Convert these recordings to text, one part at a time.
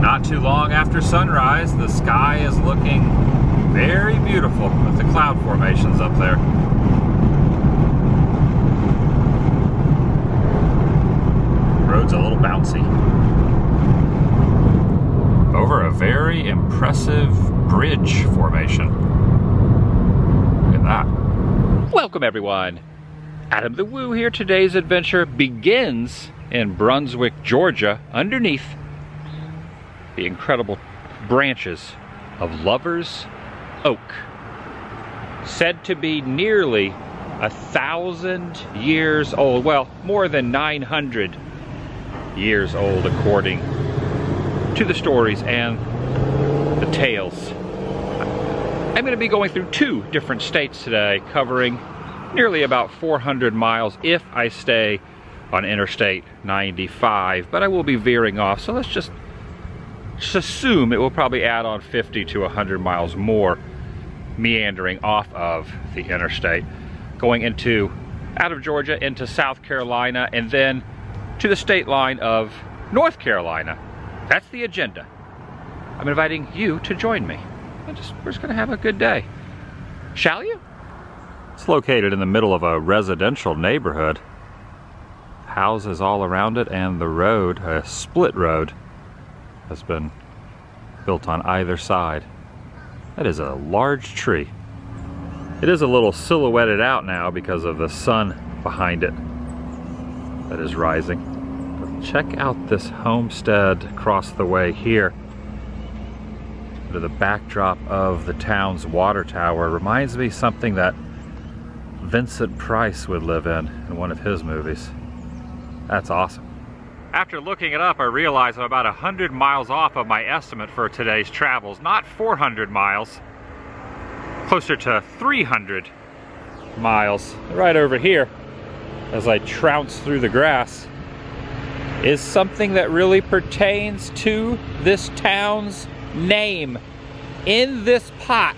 Not too long after sunrise, the sky is looking very beautiful with the cloud formations up there. Road's a little bouncy. Over a very impressive bridge formation. Look at that. Welcome everyone. TheDailyWoo here. Today's adventure begins in Brunswick, Georgia, underneath the incredible branches of Lover's Oak. Said to be nearly 1,000 years old. Well, more than 900 years old according to the stories and the tales. I'm going to be going through 2 different states today, covering nearly about 400 miles if I stay on Interstate 95, but I will be veering off, so let's just assume it will probably add on 50 to 100 miles more meandering off of the interstate, going out of Georgia into South Carolina and then to the state line of North Carolina. That's the agenda. I'm inviting you to join me. We're just gonna have a good day. Shall you? It's located in the middle of a residential neighborhood. Houses all around it, and the road, a split road, has been built on either side. That is a large tree. It is a little silhouetted out now because of the sun behind it that is rising. But check out this homestead across the way here. To the backdrop of the town's water tower. Reminds me something that Vincent Price would live in one of his movies. That's awesome. After looking it up, I realized I'm about 100 miles off of my estimate for today's travels. Not 400 miles, closer to 300 miles. Right over here, as I trounce through the grass, is something that really pertains to this town's name. In this pot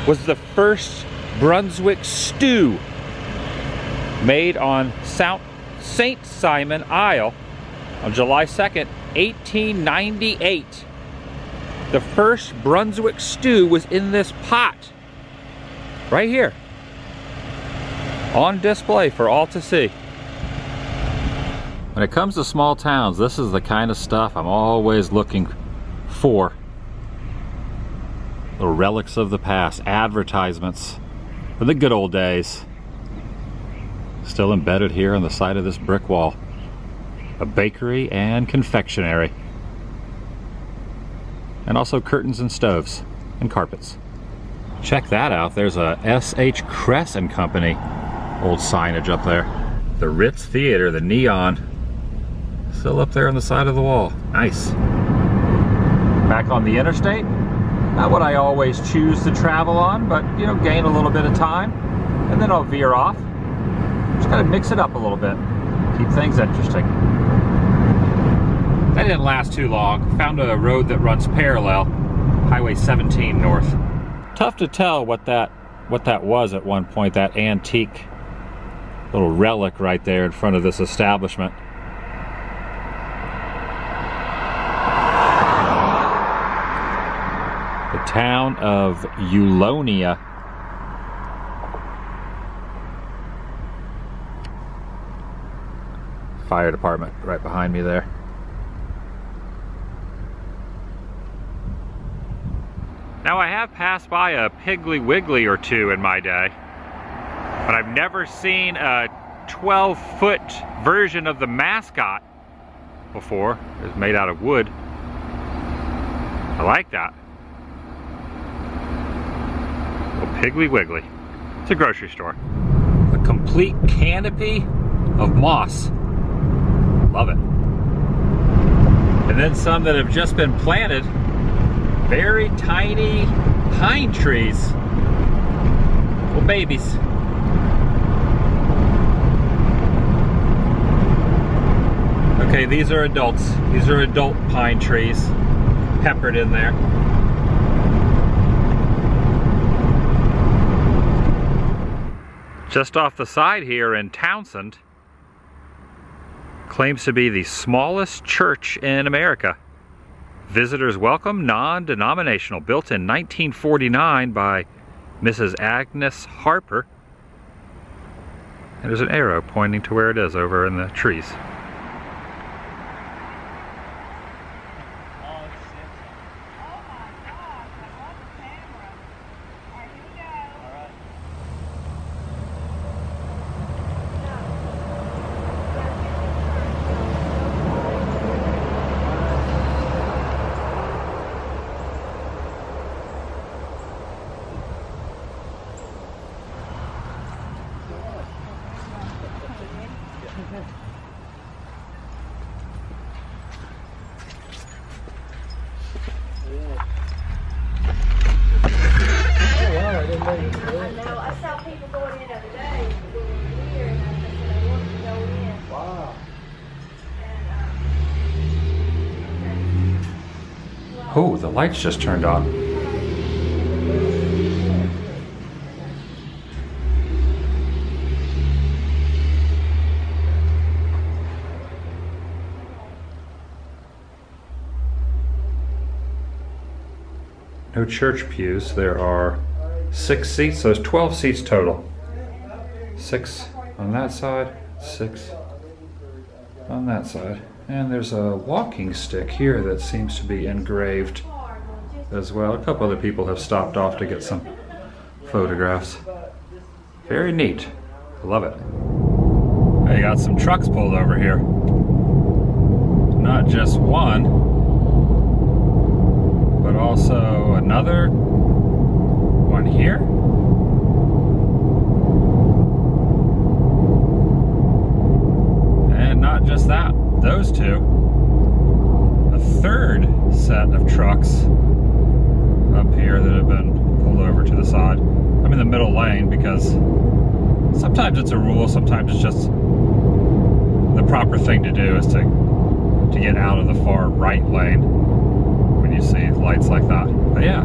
was the first Brunswick stew made on St. Simon Isle on July 2nd, 1898. The first Brunswick stew was in this pot, right here, on display for all to see. When it comes to small towns, this is the kind of stuff I'm always looking for. Little relics of the past, advertisements from the good old days. Still embedded here on the side of this brick wall. A bakery and confectionery. And also curtains and stoves and carpets. Check that out. There's a S.H. Kress and Company old signage up there. The Ritz Theater, the neon, still up there on the side of the wall. Nice. Back on the interstate. Not what I always choose to travel on, but you know, gain a little bit of time and then I'll veer off. Just gotta mix it up a little bit. Keep things interesting. That didn't last too long. Found a road that runs parallel, Highway 17 north. Tough to tell what that was at one point, that antique little relic right there in front of this establishment. The town of Eulonia. Fire department right behind me there. Now I have passed by a Piggly Wiggly or two in my day, but I've never seen a 12-foot version of the mascot before. It's made out of wood. I like that. Piggly Wiggly. It's a grocery store. A complete canopy of moss. Love it. And then some that have just been planted. Very tiny pine trees. Little babies. Okay, these are adults. These are adult pine trees peppered in there. Just off the side here in Townsend, claims to be the smallest church in America. Visitors welcome, non-denominational, built in 1949 by Mrs. Agnes Harper. And there's an arrow pointing to where it is over in the trees. I know. I saw people going in the other day, going here, and I said they wanted to go in. Wow. Oh, the lights just turned on. No church pews. There are 6 seats, so there's 12 seats total. 6 on that side, 6 on that side. And there's a walking stick here that seems to be engraved as well. A couple other people have stopped off to get some photographs. Very neat. I love it. I got some trucks pulled over here. Not just one, but also another one here. And not just that, those two. A third set of trucks up here that have been pulled over to the side. I'm in the middle lane because sometimes it's a rule, sometimes it's just the proper thing to do is to get out of the far right lane when you see lights like that. But yeah,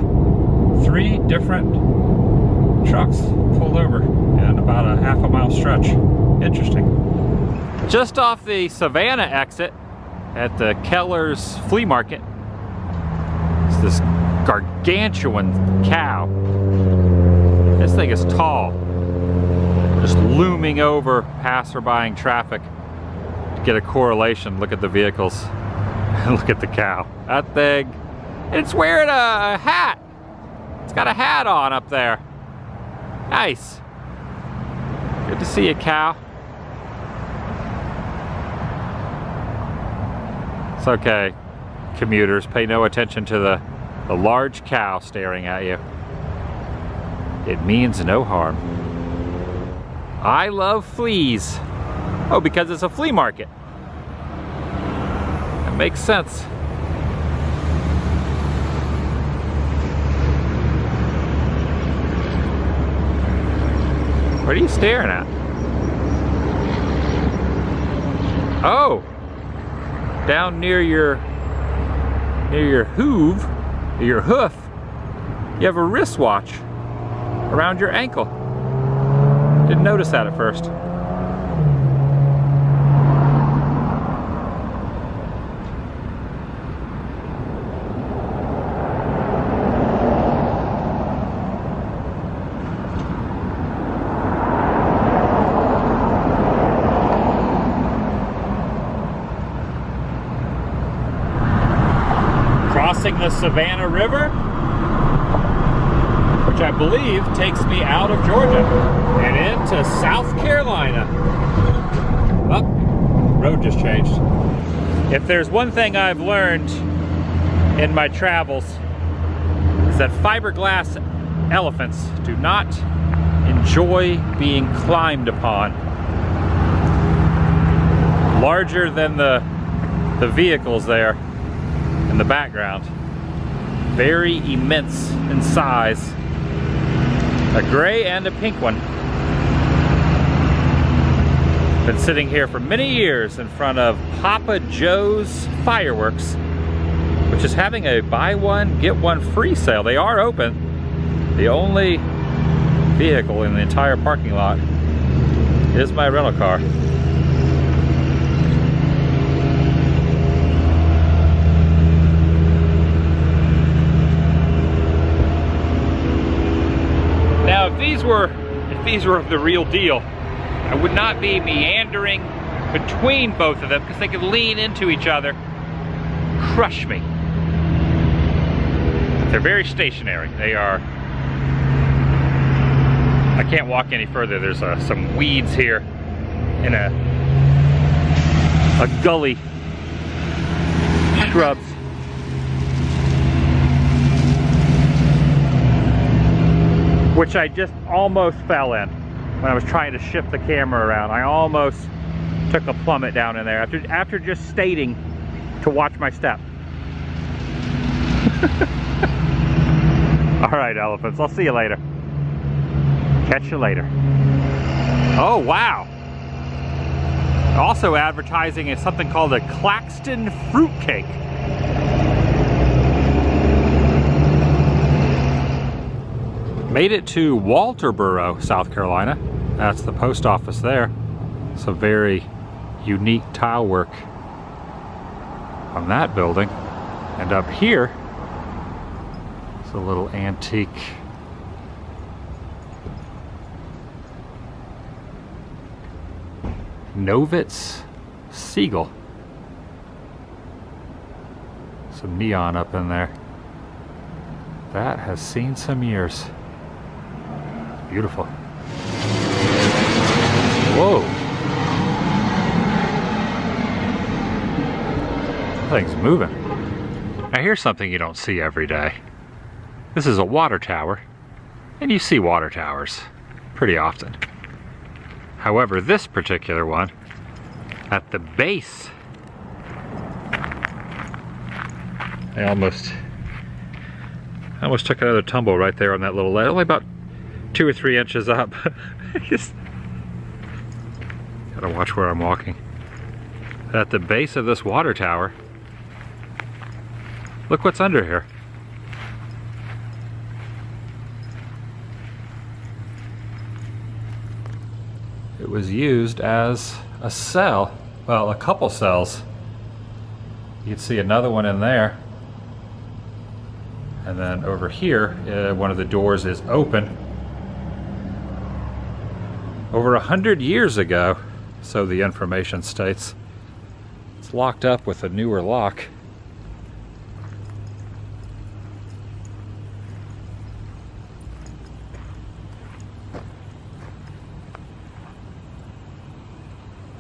3 different trucks pulled over in about a half-a-mile stretch. Interesting. Just off the Savannah exit at the Keller's Flea Market, it's this gargantuan cow. This thing is tall, just looming over passerby traffic. To get a correlation, look at the vehicles and look at the cow. That thing, it's wearing a hat. It's got a hat on up there. Nice. Good to see a cow. It's okay, commuters, pay no attention to the large cow staring at you. It means no harm. I love fleas. Oh, because it's a flea market. That makes sense. What are you staring at? Oh, down near your hoof, you have a wristwatch around your ankle. Didn't notice that at first. Crossing the Savannah River, which I believe takes me out of Georgia and into South Carolina. Oh, road just changed. If there's one thing I've learned in my travels, is that fiberglass elephants do not enjoy being climbed upon. Larger than the vehicles there in the background. Very immense in size. A gray and a pink one. Been sitting here for many years in front of Papa Joe's Fireworks, which is having a buy one, get one free sale. They are open. The only vehicle in the entire parking lot is my rental car. were the real deal, I would not be meandering between both of them because they could lean into each other, crush me. But they're very stationary. They are. I can't walk any further. There's some weeds here in a gully, shrubs. Which I just almost fell in when I was trying to shift the camera around. I almost took a plummet down in there after just stating to watch my step. All right, elephants, I'll see you later. Catch you later. Oh, wow. Also advertising is something called a Claxton fruitcake. Made it to Walterboro, South Carolina. That's the post office there. It's a very unique tile work on that building. And up here, it's a little antique Novitz Seagull. Some neon up in there. That has seen some years. Beautiful. Whoa. Thing's moving. Now here's something you don't see every day. This is a water tower, and you see water towers pretty often. However, this particular one, at the base, I almost took another tumble right there on that little ledge, only about 2 or 3 inches up. Just gotta watch where I'm walking. At the base of this water tower, look what's under here. It was used as a cell, well, a couple cells. You can see another one in there. And then over here, one of the doors is open. Over 100 years ago, so the information states. It's locked up with a newer lock.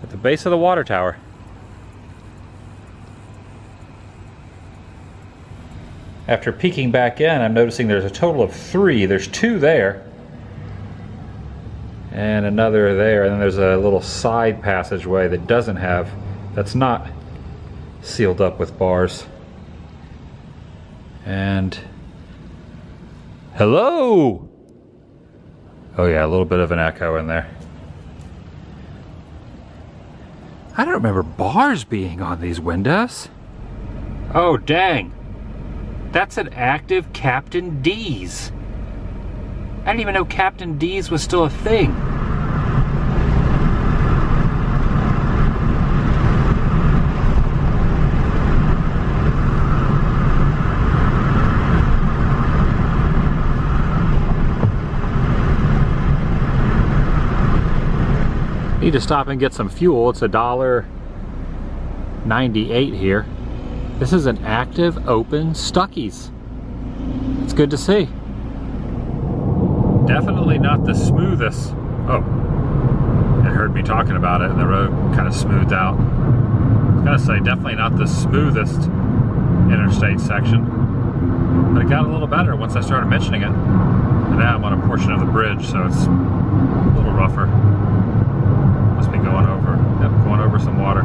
At the base of the water tower. After peeking back in, I'm noticing there's a total of 3. There's 2 there. And another there. And then there's a little side passageway that that's not sealed up with bars. And hello! Oh yeah, a little bit of an echo in there. I don't remember bars being on these windows. Oh dang. That's an active Captain D's. I didn't even know Captain D's was still a thing. Need to stop and get some fuel. It's $1.98 here. This is an active, open Stuckey's. It's good to see. Definitely not the smoothest. Oh, it heard me talking about it and the road kind of smoothed out. I was gonna say, definitely not the smoothest interstate section, but it got a little better once I started mentioning it. And now I'm on a portion of the bridge, so it's a little rougher. Must be going over some water.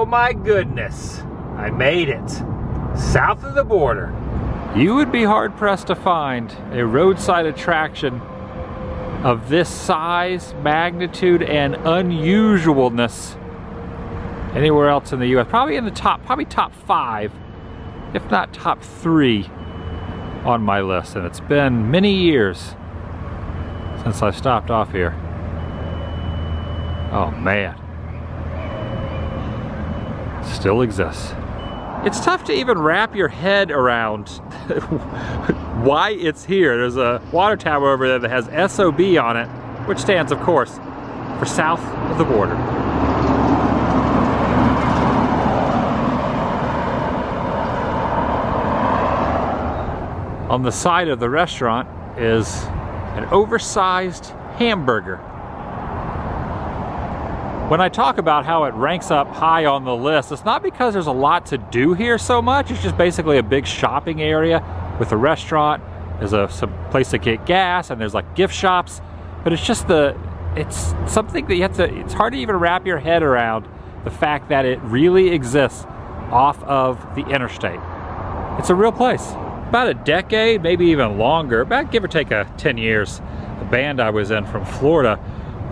My goodness, I made it. South of the border. You would be hard pressed to find a roadside attraction of this size, magnitude, and unusualness anywhere else in the U.S. Probably in the probably top 5, if not top 3 on my list. And it's been many years since I stopped off here. Oh man. Still exists. It's tough to even wrap your head around why it's here. There's a water tower over there that has SOB on it, which stands, of course, for south of the border. On the side of the restaurant is an oversized hamburger. When I talk about how it ranks up high on the list, it's not because there's a lot to do here so much. It's just basically a big shopping area with a restaurant. There's some place to get gas, and there's like gift shops. But it's just it's something that you have to, it's hard to even wrap your head around the fact that it really exists off of the interstate. It's a real place. About a decade, maybe even longer, about give or take 10 years, the band I was in from Florida,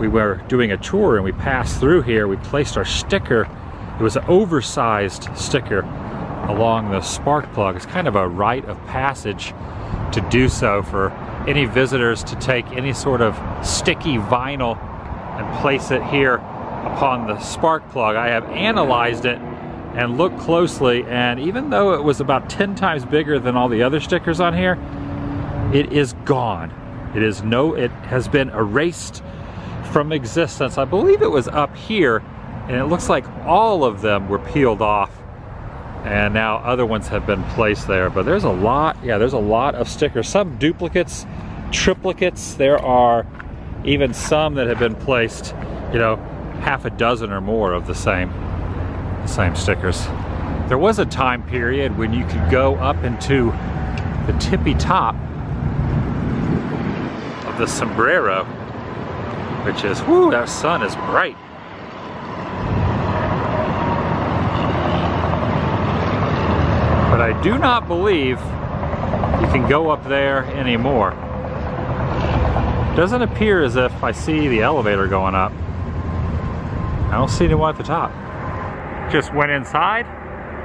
we were doing a tour and we passed through here. We placed our sticker, it was an oversized sticker along the spark plug. It's kind of a rite of passage to do so for any visitors to take any sort of sticky vinyl and place it here upon the spark plug. I have analyzed it and looked closely, and even though it was about 10 times bigger than all the other stickers on here, it is gone. It has been erased from existence. I believe it was up here, and it looks like all of them were peeled off, and now other ones have been placed there. But there's a lot, yeah, there's a lot of stickers. Some duplicates, triplicates. There are even some that have been placed, you know, half a dozen or more of the same stickers. There was a time period when you could go up into the tippy top of the sombrero, which is, whoo, that sun is bright. But I do not believe you can go up there anymore. It doesn't appear as if I see the elevator going up. I don't see anyone at the top. Just went inside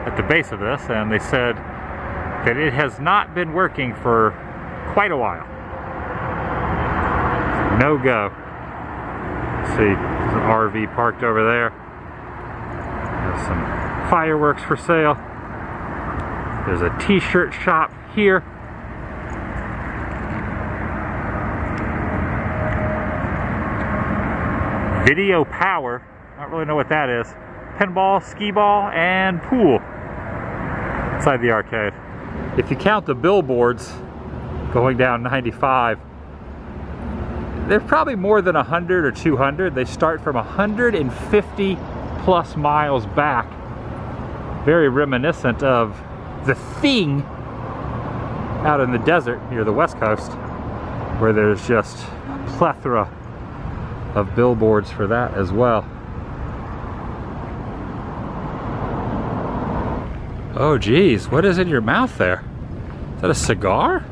at the base of this, and they said that it has not been working for quite a while. No go. Let's see, there's an RV parked over there. There's some fireworks for sale. There's a t-shirt shop here. Video Power, I don't really know what that is. Pinball, skee ball, and pool inside the arcade. If you count the billboards going down 95, they're probably more than 100 or 200. They start from 150 plus miles back. Very reminiscent of the Thing out in the desert near the West Coast, where there's just a plethora of billboards for that as well. Oh geez, what is in your mouth there? Is that a cigar?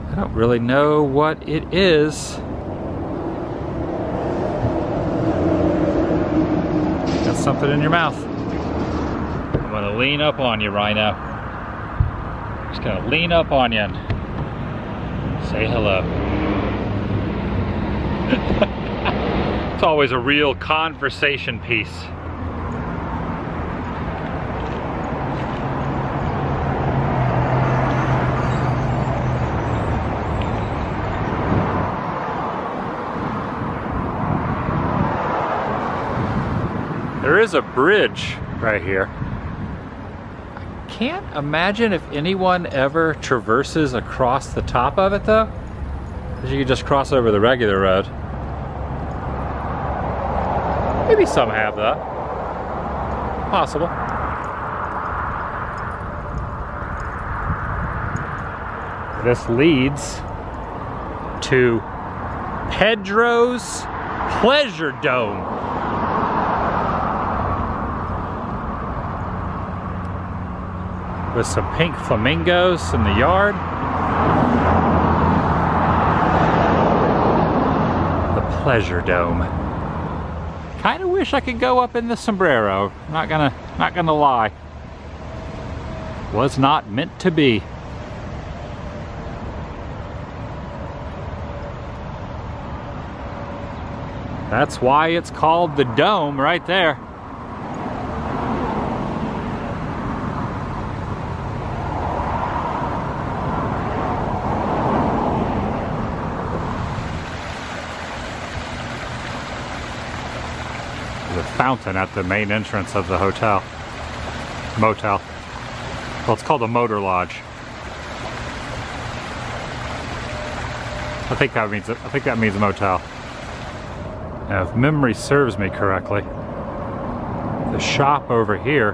I don't really know what it is. Got something in your mouth. I'm gonna lean up on you, Rhino. Just gonna lean up on you and say hello. It's always a real conversation piece. There is a bridge right here. I can't imagine if anyone ever traverses across the top of it though, because you could just cross over the regular road. Maybe some have that. Possible. This leads to Pedro's Pleasure Dome. With some pink flamingos in the yard. pleasure dome. Kind of wish I could go up in the sombrero. Not gonna lie. Was not meant to be. That's why it's called the dome right there. There's a fountain at the main entrance of the motel. Well, it's called a motor lodge. I think that means a motel. Now, if memory serves me correctly, the shop over here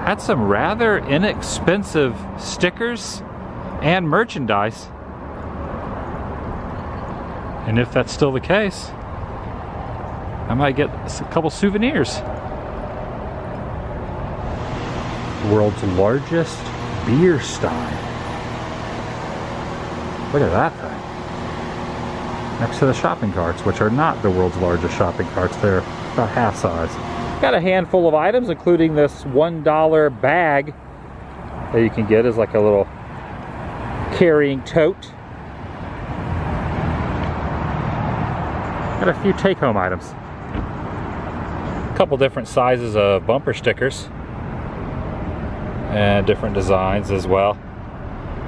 had some rather inexpensive stickers and merchandise. And if that's still the case, I might get a couple souvenirs. World's largest beer stein. Look at that thing. Next to the shopping carts, which are not the world's largest shopping carts. They're about half size. Got a handful of items, including this $1 bag that you can get as like a little carrying tote. Got a few take-home items. A couple different sizes of bumper stickers and different designs as well.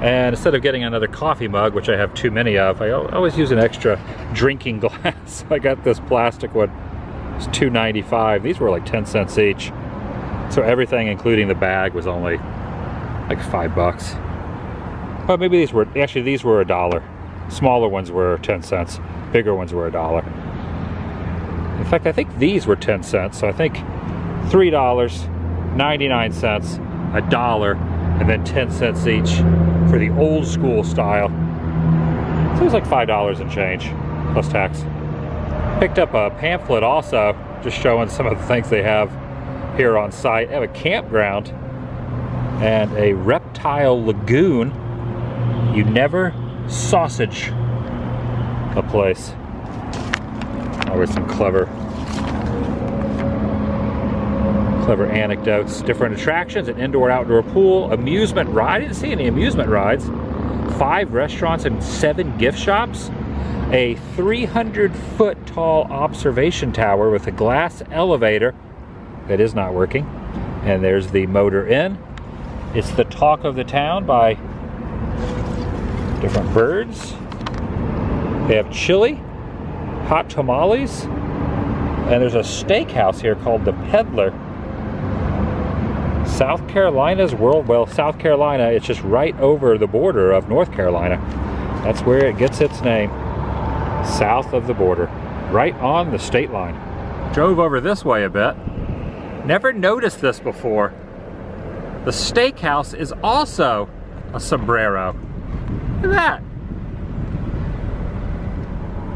And instead of getting another coffee mug, which I have too many of, I always use an extra drinking glass. I got this plastic one. It's $2.95. These were like 10 cents each. So everything, including the bag, was only like $5. But maybe these were $1. Smaller ones were 10 cents. Bigger ones were $1. In fact, I think these were 10 cents. So I think $3, 99 cents, $1, and then 10 cents each for the old school style. So it was like $5 and change, plus tax. Picked up a pamphlet also, just showing some of the things they have here on site. They have a campground and a reptile lagoon. You never sausage a place. Always some clever anecdotes. Different attractions, an indoor-outdoor pool, amusement ride. I didn't see any amusement rides. 5 restaurants and 7 gift shops. A 300-foot tall observation tower with a glass elevator that is not working. And there's the Motor Inn. It's the talk of the town by different birds. They have chili, hot tamales, and there's a steakhouse here called the Peddler. South Carolina, it's just right over the border of North Carolina. That's where it gets its name. South of the border, right on the state line. Drove over this way a bit. Never noticed this before. The steakhouse is also a sombrero. Look at that.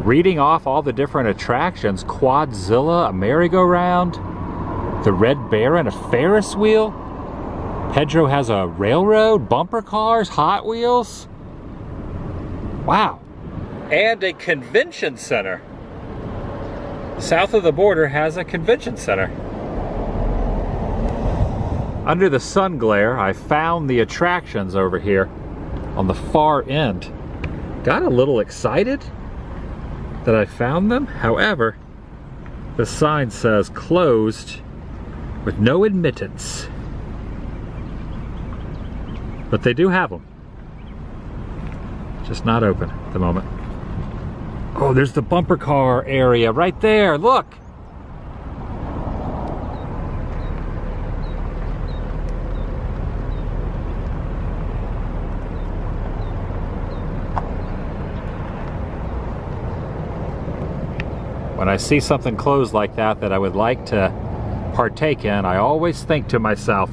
Reading off all the different attractions: Quadzilla, a merry-go-round, the Red Baron, a Ferris wheel. Pedro has a railroad, bumper cars, Hot Wheels. Wow. And a convention center. South of the border has a convention center. Under the sun glare, I found the attractions over here on the far end. Got a little excited that I found them. However, the sign says closed with no admittance. But they do have them. Just not open at the moment. Oh, there's the bumper car area right there. Look. When I see something closed like that I would like to partake in, I always think to myself,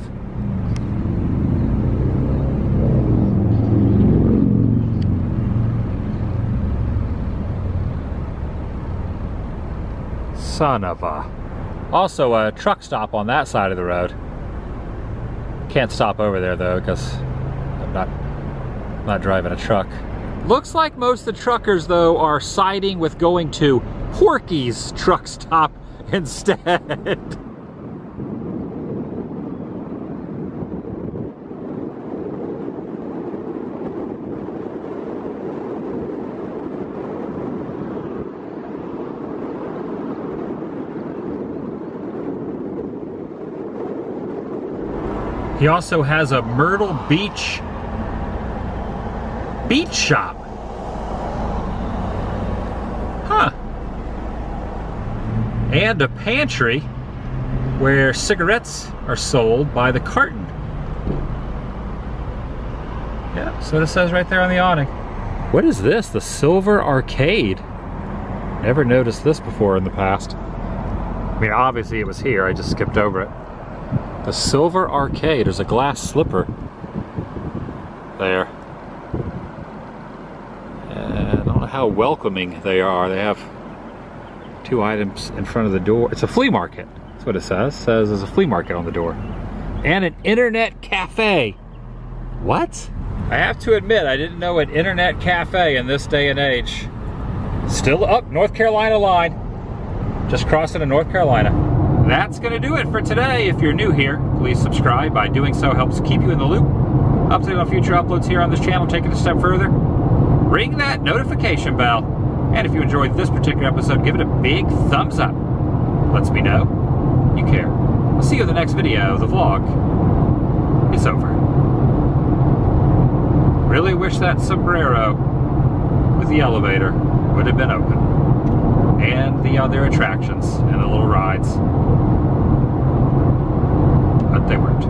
son of a... Also a truck stop on that side of the road. Can't stop over there though, because I'm not driving a truck. Looks like most of the truckers though are siding with going to Porky's truck stop instead. He also has a Myrtle Beach shop. Huh. And a pantry where cigarettes are sold by the carton. Yeah, that's what it says right there on the awning. What is this? The Silver Arcade. Never noticed this before in the past. I mean, obviously it was here, I just skipped over it. The Silver Arcade. There's a glass slipper there. And I don't know how welcoming they are. They have 2 items in front of the door. It's a flea market. That's what it says. It says there's a flea market on the door. And an internet cafe. What? I have to admit, I didn't know an internet cafe in this day and age. Still up North Carolina line. Just crossing to North Carolina. That's gonna do it for today. If you're new here, please subscribe. By doing so helps keep you in the loop. Update on future uploads here on this channel. Take it a step further, ring that notification bell. And if you enjoyed this particular episode, give it a big thumbs up. Lets me know you care. I'll see you in the next video. The vlog is over. Really wish that sombrero with the elevator would have been open. And the other attractions and the little rides. But they weren't.